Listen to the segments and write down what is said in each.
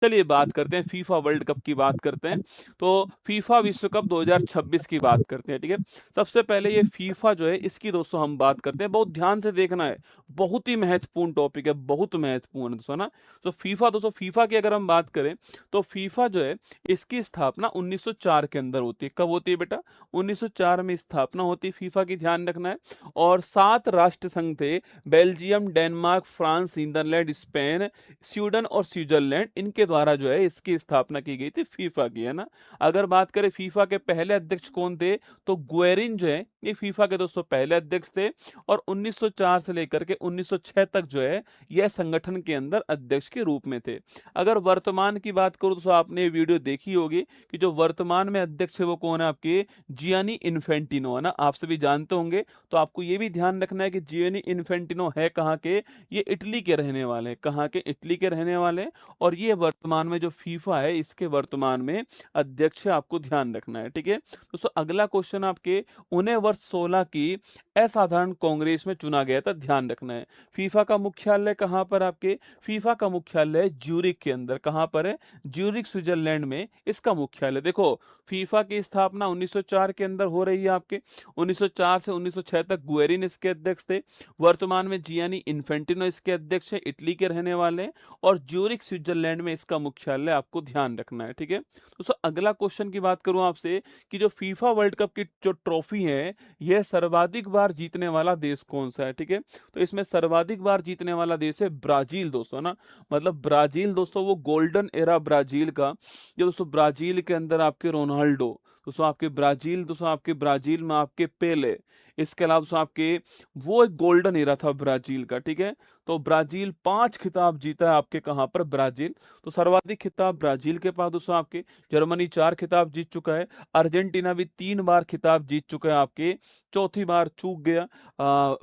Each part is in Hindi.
चलिए बात करते हैं फीफा वर्ल्ड कप की बात करते हैं। तो फीफा विश्व कप 2026 की बात करते हैं, ठीक है। सबसे पहले ये फीफा जो है इसकी दोस्तों हम बात करते हैं, बहुत ध्यान से देखना है, बहुत ही महत्वपूर्ण टॉपिक है, बहुत महत्वपूर्ण है दोस्तों ना। तो फीफा दोस्तों, फीफा की अगर हम बात करें तो फीफा जो है इसकी स्थापना 1904 के अंदर होती है। कब होती है बेटा? 1904 में स्थापना होती है फीफा की, ध्यान रखना है। और 7 राष्ट्र संघ थे, Belgium, Denmark, France, Netherlands, Spain, Sweden और स्विट्जरलैंड, इनके द्वारा जो है इसकी स्थापना की गई थी फीफा की, है ना। अगर बात करें फीफा के पहले अध्यक्ष कौन थे, तो ग्वेरिन जो है ये फीफा के दोस्तों पहले अध्यक्ष थे। और 1904 से लेकर के 1906 तक जो है यह संगठन के अंदर अध्यक्ष के रूप में थे। अगर वर्तमान की बात करूं तो आपने ये वीडियो देखी होगी कि जो वर्तमान में अध्यक्ष है वो कौन है आपके, जियानी इन्फेंटिनो, है ना। आप सभी जानते होंगे। तो आपको ये भी ध्यान रखना है कि जियानी इन्फेंटिनो है कहाँ के, ये इटली के रहने वाले हैं। कहाँ के? इटली के रहने वाले हैं। और ये वर्तमान में जो फीफा है इसके वर्तमान में अध्यक्ष है, आपको ध्यान रखना है, ठीक है। दोस्तों अगला क्वेश्चन आपके, उन्हें वर्ष 16 की असाधारण कांग्रेस में चुना गया था, ध्यान रखना है। फीफा का मुख्यालय कहाँ पर आपके, फीफा का मुख्यालय ज्यूरिक के अंदर। कहाँ पर है? ज्यूरिक स्विट्जरलैंड में इसका मुख्यालय। देखो फीफा की स्थापना 1904 के अंदर हो रही है आपके। 1904 से 1906 तक गुएरिन इसके अध्यक्ष थे। वर्तमान में जियानी इन्फेंटिनो इसके अध्यक्ष हैं, इटली के रहने वाले हैं। और ज्यूरिक स्विट्जरलैंड में इसका मुख्यालय, आपको ध्यान रखना है, ठीक है। दोस्तों अगला क्वेश्चन की बात करूं आपसे कि जो फीफा वर्ल्ड कप की जो ट्रॉफी है यह सर्वाधिक बार जीतने वाला देश कौन सा है, ठीक है। तो इसमें सर्वाधिक बार जीतने वाला देश है ब्राजील दोस्तों ना। मतलब ब्राजील दोस्तों, वो गोल्डन एरा ब्राजील का, जो दोस्तों ब्राजील के अंदर आपके रोनाल्डो, दोस्तों आपके ब्राजील, दोस्तों आपके ब्राजील में आपके पेले, इसके अलावा दोस्तों आपके, वो एक गोल्डन एरा था ब्राजील का, ठीक है। तो ब्राजील 5 खिताब जीता है आपके, कहां पर? ब्राजील। तो सर्वाधिक खिताब ब्राजील के पास दोस्तों आपके। जर्मनी 4 खिताब जीत चुका है। अर्जेंटीना भी 3 बार खिताब जीत चुका है आपके, चौथी बार चूक गया।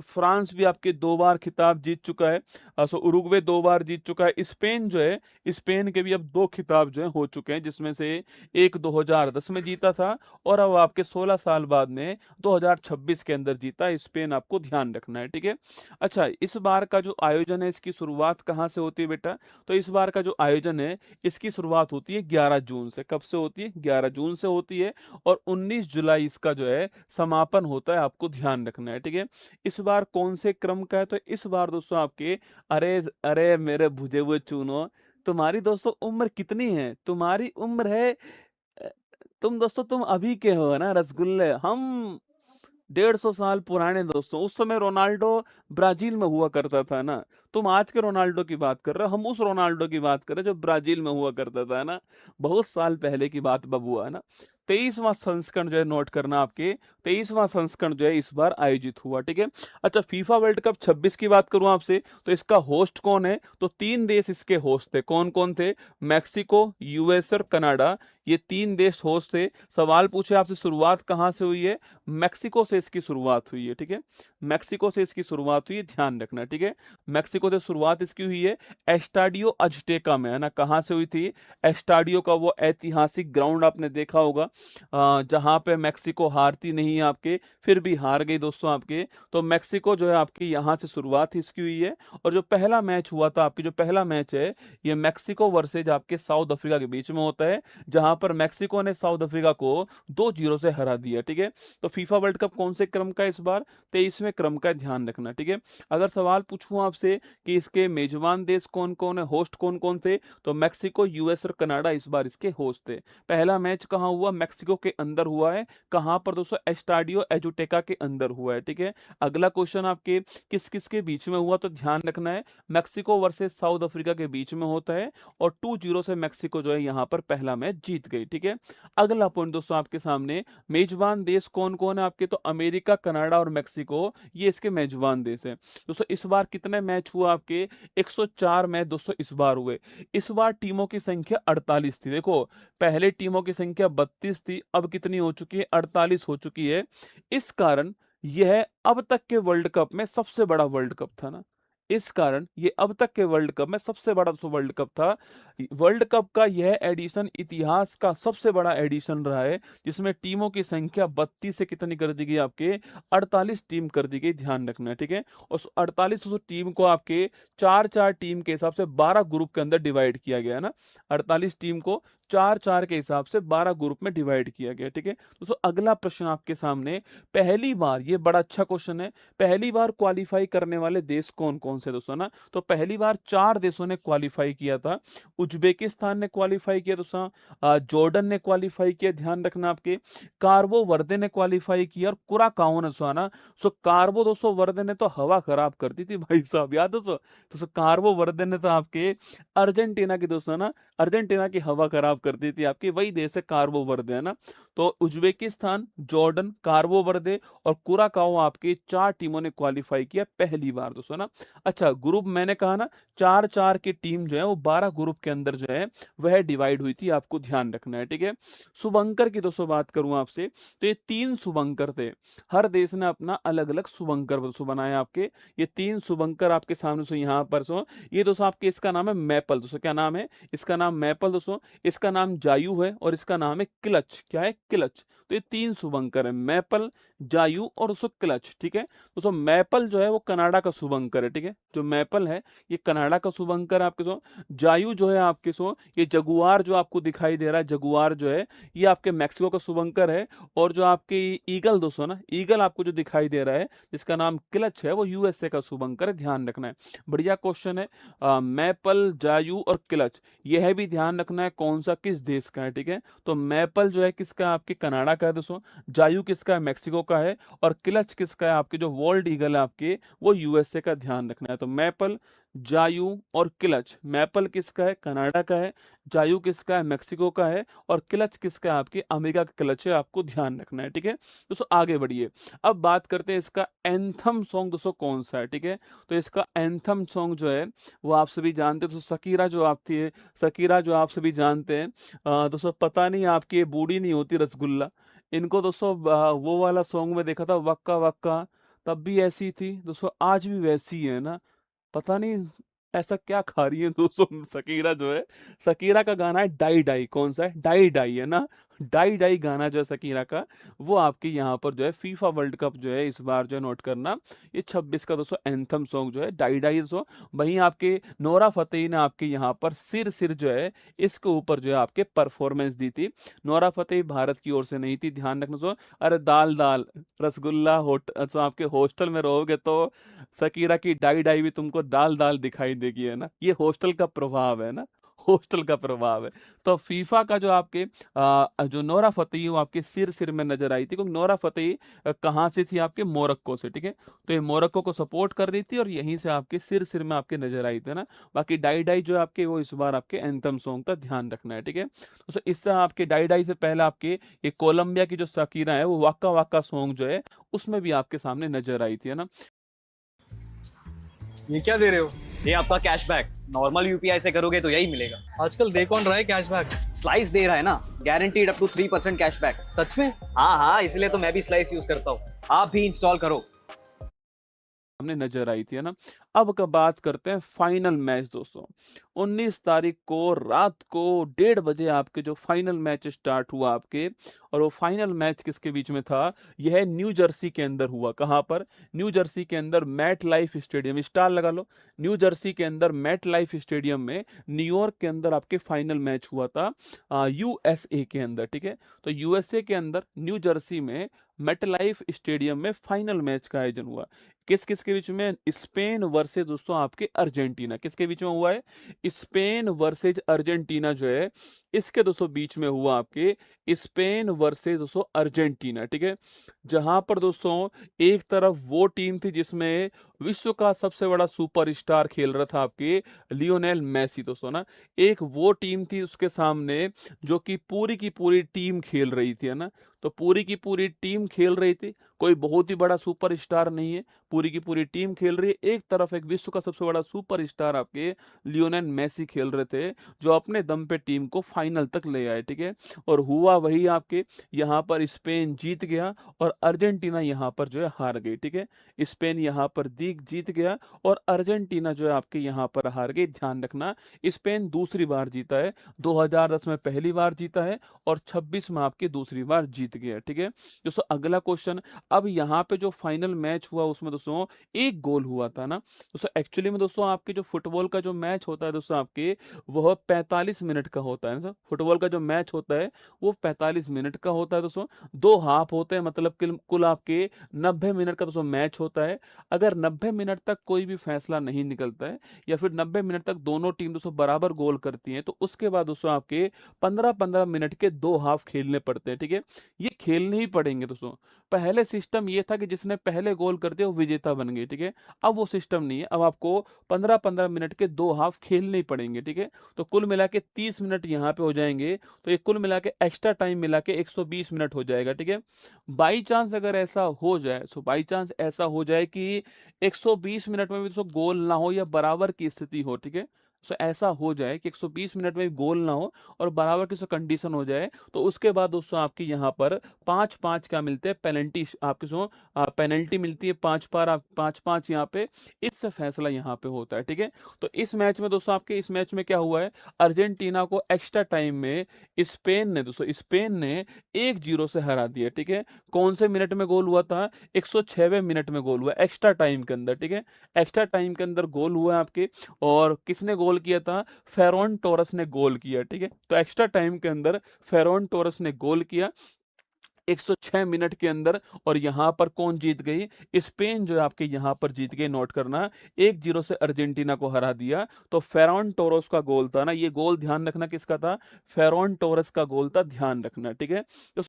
फ्रांस भी आपके 2 बार खिताब जीत चुका है। सो उरुग्वे 2 बार जीत चुका है। स्पेन जो है, स्पेन के भी अब 2 खिताब जो है हो चुके हैं, जिसमें से एक 2010 में जीता था और अब आपके 16 साल बाद में 2026 के अंदर जीता स्पेन, आपको ध्यान रखना है, ठीक है। अच्छा, इस बार का जो आयोजन है इसकी शुरुआत कहाँ से होती है बेटा? तो इस बार का जो आयोजन है इसकी शुरुआत होती है 11 जून से। कब से होती है? 11 जून से होती है। और 19 जुलाई इसका जो है समापन होता है, आपको ध्यान रखना है, ठीक है। इस बार कौन से क्रम का है? तो इस बार दोस्तों आपके, अरे अरे मेरे भुजे हुए चूनो, तुम्हारी दोस्तों उम्र कितनी है? तुम्हारी उम्र है, अ, तुम दोस्तों तुम अभी के हो ना रसगुल्ले, हम 150 साल पुराने दोस्तों। उस समय रोनाल्डो ब्राजील में हुआ करता था ना। तुम आज के रोनाल्डो की बात कर रहे हो, हम उस रोनाल्डो की बात कर रहे हैं जो ब्राजील में हुआ करता था, है ना। बहुत साल पहले की बात बबुआ, है ना। 23वां संस्करण जो है, नोट करना आपके, 23वां संस्करण जो है इस बार आयोजित हुआ, ठीक है। अच्छा, फीफा वर्ल्ड कप 26 की बात करूं आपसे तो इसका होस्ट कौन है? तो 3 देश इसके होस्ट थे। कौन कौन थे? मैक्सिको, यूएस और कनाडा, ये 3 देश होस्ट थे। सवाल पूछे आपसे, शुरुआत कहां से हुई है? मैक्सिको से इसकी शुरुआत हुई है, ठीक है। मैक्सिको से इसकी शुरुआत हुई है, ध्यान रखना, ठीक है। मैक्सिको से शुरुआत इसकी हुई है, एस्टाडियो अजटेका में, है ना। कहां से हुई थी? एस्टाडियो का वो ऐतिहासिक ग्राउंड आपने देखा होगा, जहां पे मैक्सिको हारती नहीं है आपके, फिर भी हार गई दोस्तों आपके। तो मैक्सिको जो है आपकी, यहां से शुरुआत इसकी हुई है। और जो पहला मैच हुआ था आपकी, जो पहला मैच है ये मैक्सिको वर्सेज आपके साउथ अफ्रीका के बीच में होता है, जहां पर मैक्सिको ने साउथ अफ्रीका को 2-0 से हरा दिया, ठीक है। तो फीफा वर्ल्ड कप कौन से क्रम का है इस बार? 23वें क्रम का, ध्यान रखना, ठीक है। अगर सवाल पूछूं आपसे कि इसके मेजबान देश कौन कौन है, होस्ट कौन कौन थे, तो मैक्सिको, यूएस और कनाडा इस बार इसके होस्ट थे। पहला मैच कहां हुआ? मैक्सिको के अंदर हुआ है। कहां पर दोस्तों? एस्टाडियो एजुटेका के अंदर हुआ है, ठीक है। अगला क्वेश्चन आपके, किस किस के बीच में हुआ? तो ध्यान रखना है, मैक्सिको वर्सेस साउथ अफ्रीका के बीच में होता है। और 2-0 से मैक्सिको जो है यहां पर पहला मैच जीत गई, ठीक है। अगला पॉइंट दोस्तों आपके सामने, मेजबान देश कौन कौन है आपके? तो अमेरिका, कनाडा और मैक्सिको, ये इसके मेजबान देश है दोस्तों। इस बार कितने मैच हुआ आपके? 104 मैच दोस्तों इस बार हुए। इस बार टीमों की संख्या 48 थी। देखो पहले टीमों की संख्या 32 थी, अब कितनी हो चुकी है? 48 हो चुकी है। इस कारण यह अब तक के वर्ल्ड कप में सबसे बड़ा वर्ल्ड कप था ना। इस कारण ये अब तक के वर्ल्ड कप में सबसे बड़ा वर्ल्ड कप था। वर्ल्ड कप का यह एडिशन इतिहास का सबसे बड़ा एडिशन रहा है, जिसमें टीमों की संख्या 32 से कितनी कर दी गई आपके 48 टीम कर दी गई, ध्यान रखना है, ठीक है। और उस 48 टीम को आपके चार चार टीम के हिसाब से 12 ग्रुप के अंदर डिवाइड किया गया है ना। 48 टीम को चार चार के हिसाब से 12 ग्रुप में डिवाइड किया गया, ठीक है। दोस्तों अगला प्रश्न आपके सामने, पहली बार, ये बड़ा अच्छा क्वेश्चन है, पहली बार क्वालिफाई करने वाले देश कौन कौन से दोस्तों ना। तो पहली बार 4 देशों ने क्वालिफाई किया था। उज्बेकिस्तान ने क्वालिफाई किया दोस्तों, जॉर्डन ने क्वालिफाई किया, ध्यान रखना आपके, कार्बो वर्दे ने क्वालिफाई किया, और कुराकाओ ने दोस्तों। सो कार्बो दोस्तों वर्दे ने तो हवा खराब कर दी थी भाई साहब, याद दोस्तों। तो कार्बो वर्दे ने तो आपके अर्जेंटीना की दोस्तों ना, अर्जेंटीना की हवा खराब कर दी थी आपकी, वही देश है कार्बो वर्दे, है ना। तो उज्बेकिस्तान, जॉर्डन, कार्बो वर्दे और कुराकाओ आपकी 4 टीमों ने क्वालिफाई किया पहली बार दोस्तों ना। अच्छा, ग्रुप मैंने कहा ना, 4-4 की टीम जो है वो 12 ग्रुप के अंदर जो है वह डिवाइड हुई थी, आपको ध्यान रखना है, ठीक है। शुभंकर की दोस्तों बात करूं आपसे, तो ये 3 शुभंकर थे। हर देश ने अपना अलग अलग शुभंकर दोस्तों बनाया आपके। ये 3 शुभंकर आपके सामने सो यहाँ पर सो, ये दोस्तों आपके, इसका नाम है मैपल दोस्तों, क्या नाम है इसका, नाम मैपल दोस्तों, इसका नाम जायू है, और इसका नाम है क्लच, क्या है, क्लच। तो ये 3 शुभंकर है, मैपल, जायू और उसको क्लच, ठीक है। दोस्तों मैपल जो है वो कनाडा का शुभंकर है, ठीक है। जो मैपल है ये कनाडा का शुभंकर है आपके सो। जायू जो है आपके सो, ये जगुआर जो आपको दिखाई दे रहा है, जगुआर जो है ये आपके मैक्सिको का शुभंकर है। और जो आपके ईगल दोस्तों ना, ईगल आपको जो दिखाई दे रहा है जिसका नाम क्लच है, वो यूएसए का शुभंकर है, ध्यान रखना है। बढ़िया क्वेश्चन है। मैपल, जायू और क्लच, यह भी ध्यान रखना है कौन सा किस देश का है, ठीक है। तो मैपल जो है किसका, आपके कनाडा का है दोस्तों, जायू किसका है, मैक्सिको का है, और क्लच किसका है, आपके जो वर्ल्ड ईगल है आपके, वो यूएसए का, ध्यान रखना है। तो मैपल, जायू और क्लच, मैपल किसका है, कनाडा का है, जायू किसका है, मैक्सिको का है, और क्लच किसका है, आपके अमेरिका का क्लच है, आपको ध्यान रखना है, ठीक है। दोस्तों आगे बढ़िए, अब बात करते हैं इसका एंथम सॉन्ग दोस्तों कौन सा है, ठीक है। तो इसका एंथम सॉन्ग जो है वो आप सभी जानते हैं, तो शकीरा जो आप थी, शकीरा जो आप सभी जानते हैं। दोस्तों पता नहीं आपकी ये बूढ़ी नहीं होती रसगुल्ला, इनको दोस्तों वो वाला सॉन्ग में देखा था, वक्का वक्का, तब भी ऐसी थी दोस्तों, आज भी वैसी है ना। पता नहीं ऐसा क्या खा रही है दोस्तों शकीरा जो है। शकीरा का गाना है डाई डाई, कौन सा है, डाई डाई, है ना। डाई डाई गाना जो है शकीरा का, वो आपके यहाँ पर जो है फीफा वर्ल्ड कप जो है इस बार जो है नोट करना, ये 26 का दोस्तों एंथम सॉन्ग जो है डाई डाई दोस्तों। वहीं आपके नोरा फतेही ने आपके यहाँ पर सिर सिर जो है इसके ऊपर जो है आपके परफॉर्मेंस दी थी। नोरा फतेही भारत की ओर से नहीं थी, ध्यान रखना सो। अरे दाल दाल रसगुल्ला तो आपके हॉस्टल में रहोगे तो शकीरा की डाई डाई भी तुमको दाल दाल दिखाई देगी, है ना। ये हॉस्टल का प्रभाव है ना, हॉस्टल का प्रभाव है। तो फीफा का जो आपके जो नोरा फतेही वो आपके सिर सिर में नजर आई थी, क्योंकि नोरा फतेही कहाँ से थी, आपके मोरक्को से, ठीक है। तो ये मोरक्को को सपोर्ट कर रही थी और यहीं से आपके सिर सिर में आपके नजर आई थी ना। बाकी डाई डाई जो है आपके, वो इस बार आपके एंथम सॉन्ग का ध्यान रखना है, ठीक है। तो इससे आपके डाई डाई से पहले आपके ये कोलंबिया की जो शकीरा है, वो वाका वाका सॉन्ग जो है उसमें भी आपके सामने नजर आई थी, है ना। ये क्या दे रहे हो? ये आपका कैशबैक, नॉर्मल यूपीआई से करोगे तो यही मिलेगा। आजकल दे कौन रहा है कैशबैक? स्लाइस दे रहा है ना, गारंटीड अप टू 3% कैशबैक। सच में? हाँ हाँ, इसलिए तो मैं भी स्लाइस यूज करता हूँ, आप भी इंस्टॉल करो। हमने नजर आई थी, है ना। अब का बात करते हैं फाइनल मैच दोस्तों। 19 तारीख को रात को 1:30 बजे आपके जो फाइनल मैच स्टार्ट हुआ आपके, और वो फाइनल मैच किसके बीच में था, यह न्यू जर्सी के अंदर हुआ। कहाँ पर, न्यू जर्सी के अंदर मैट लाइफ स्टेडियम, स्टार लगा लो, न्यू जर्सी के अंदर मैट लाइफ स्टेडियम में न्यूयॉर्क के अंदर आपके फाइनल मैच हुआ था, यूएसए के अंदर, ठीक है। तो यूएसए के अंदर न्यू जर्सी में मेट लाइफ स्टेडियम में फाइनल मैच का आयोजन हुआ। किस किस के बीच में, स्पेन वर्सेस दोस्तों आपके अर्जेंटीना, किसके बीच में हुआ है, स्पेन वर्सेस अर्जेंटीना जो है इसके दोस्तों बीच में हुआ आपके, स्पेन वर्सेस दोस्तों अर्जेंटीना, ठीक है। जहां पर दोस्तों एक तरफ वो टीम थी जिसमें विश्व का सबसे बड़ा सुपरस्टार खेल रहा था आपके लियोनेल मेसी दोस्तों ना, एक वो टीम थी उसके सामने जो कि पूरी की पूरी टीम खेल रही थी, है ना। तो पूरी की पूरी टीम खेल रही थी, कोई बहुत ही बड़ा सुपरस्टार नहीं है, पूरी की पूरी टीम खेल रही है। एक तरफ एक विश्व का सबसे बड़ा सुपरस्टार आपके लियोनेल मेसी खेल रहे थे, जो अपने दम पे टीम को फाइनल फाइनल तक ले आए, ठीक है। और हुआ वही आपके यहाँ पर स्पेन जीत गया और अर्जेंटीना यहाँ पर जो है हार गई, ठीक है। स्पेन यहाँ पर जीत गया और अर्जेंटीना जो है आपके यहाँ पर हार गई। ध्यान रखना, स्पेन दूसरी बार जीता है, 2010 में पहली बार जीता है और 26 में आपकी दूसरी बार जीत गया, ठीक है दोस्तों। अगला क्वेश्चन, अब यहाँ पे जो फाइनल मैच हुआ उसमें दोस्तों एक गोल हुआ था ना दोस्तों। एक्चुअली में दोस्तों आपके जो फुटबॉल का जो मैच होता है दोस्तों आपके, वह 45 मिनट का होता है ना। फुटबॉल का जो मैच होता है वो 45 मिनट का होता है दोस्तों। दो हाफ होते हैं, मतलब कुल आपके 90 मिनट का दोस्तों मैच होता है। अगर 90 मिनट तक कोई भी फैसला नहीं निकलता है या फिर 90 मिनट तक दोनों टीम दोस्तों बराबर गोल करती हैं, तो उसके बाद दोस्तों आपके 15-15 मिनट के दो हाफ खेलने पड़ते हैं, ठीक है। ये खेलने ही पड़ेंगे दोस्तों। पहले सिस्टम ये था कि जिसने पहले गोल कर दिया वो विजेता बन गई, ठीक है। अब वो सिस्टम नहीं है, अब आपको 15-15 मिनट के दो हाफ खेलने ही पड़ेंगे, ठीक है। तो कुल मिला के 30 मिनट यहाँ पे हो जाएंगे, तो ये कुल मिला के एक्स्ट्रा टाइम मिला के 120 मिनट हो जाएगा, ठीक है। बाई चांस अगर ऐसा हो जाए, सो बाई चांस ऐसा हो जाए कि 120 मिनट में भी दोस्तों गोल ना हो या बराबर की स्थिति हो, ठीक है। सो ऐसा हो जाए कि 120 मिनट में भी गोल ना हो और बराबर की कंडीशन हो जाए, तो उसके बाद दोस्तों आपकी यहाँ पर 5-5 क्या मिलते हैं, पेनल्टी आपके सो पेनल्टी मिलती है 5-5 यहाँ पे। इससे फैसला यहाँ पे होता है, ठीक है। तो इस मैच में दोस्तों आपके, इस मैच में क्या हुआ है, अर्जेंटीना को एक्स्ट्रा टाइम में स्पेन ने 1-0 से हरा दिया, ठीक है। कौन से मिनट में गोल हुआ था, 106वें मिनट में गोल हुआ एक्स्ट्रा टाइम के अंदर, ठीक है। एक्स्ट्रा टाइम के अंदर गोल हुआ है आपके, और किसने गोल किया था, फेरोन टोरस ने गोल किया, ठीक है। तो एक्स्ट्रा टाइम के अंदर फेरोन टोरस ने गोल किया 106 मिनट के अंदर। और यहां पर कौन जीत गई, स्पेन जो है आपके यहां पर जीत गई, नोट करना, 1-0 से अर्जेंटीना को हरा दिया। तो फेरोन टोरस का गोल था ना, ये गोल ध्यान रखना किसका था, फेरोन टोरस का गोल था, ध्यान रखना, ठीक है। तो